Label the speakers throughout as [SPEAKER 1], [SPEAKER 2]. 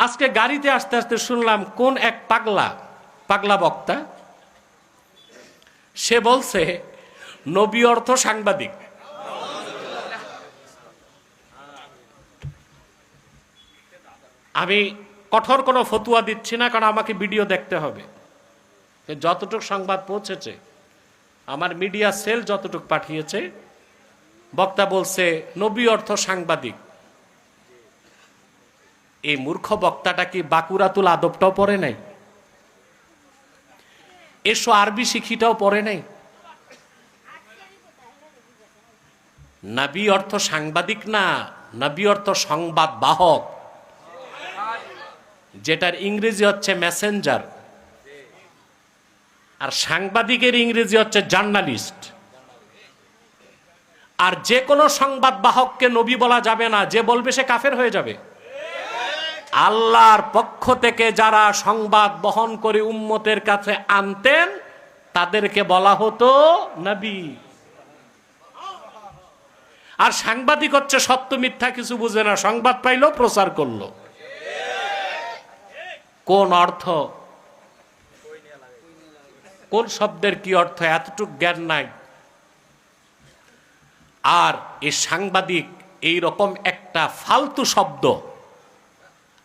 [SPEAKER 1] আজকে গাড়িতে আসতে আসতে শুনলাম কোন এক পাগলা বক্তা, সে বলছে নবী অর্থ সাংবাদিক। আমি কঠোর কোনো ফতুয়া দিচ্ছি না, কারণ আমাকে ভিডিও দেখতে হবে। যতটুক সংবাদ পৌঁছেছে, আমার মিডিয়া সেল যতটুক পাঠিয়েছে, বক্তা বলছে নবী অর্থ সাংবাদিক। এই মূর্খ বক্তাটা কি বাকুরাতুল আদবটাও পড়ে নাই? এসো আরবি শিখিটাও পড়ে নাই? নবী অর্থ সাংবাদিক না, নবী অর্থ সংবাদ বাহক, যেটার ইংরেজি হচ্ছে মেসেঞ্জার, আর সাংবাদিকের ইংরেজি হচ্ছে জার্নালিস্ট। আর যে কোনো সংবাদ বাহককে নবী বলা যাবে না, যে বলবে সে কাফের হয়ে যাবে। আল্লাহর পক্ষ থেকে যারা সংবাদ বহন করে উম্মতের কাছে আনতেন, তাদেরকে বলা হতো নবী। আর সাংবাদিক হচ্ছে সত্য মিথ্যা কিছু বুঝে না, সংবাদ পাইলো প্রচার করলো। কোন অর্থ, কোন শব্দের কি অর্থ, এতটুকু জ্ঞান নাই। আর এই সাংবাদিক এই রকম একটা ফালতু শব্দ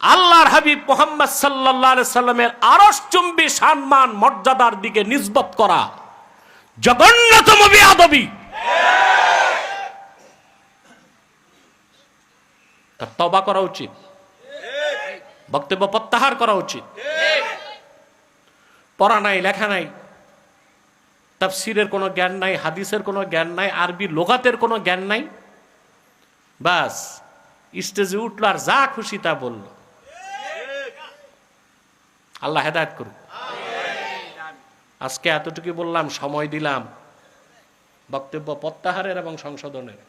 [SPEAKER 1] আল্লাহর হাবিব মুহাম্মদ সাল্লাল্লাহু আলাইহি সাল্লামের আরশচুম্বী সম্মান মর্যাদার দিকে নিসবত করা জঘন্যতম বেয়াদবি। তার তওবা করা উচিত, বক্তব্য প্রত্যাহার করা উচিত। পড়া নাই, লেখা নাই, তাফসীরের কোনো জ্ঞান নাই, হাদিসের কোনো জ্ঞান নাই, আরবি লুগাতের কোনো জ্ঞান নাই, বাস স্টেজে উঠলো আর যা খুশি তা বলল। আল্লাহ হেদায়েত করুক। আজকে এতটুকু বললাম, সময় দিলাম বক্তব্য প্রত্যাহারের এবং সংশোধনের।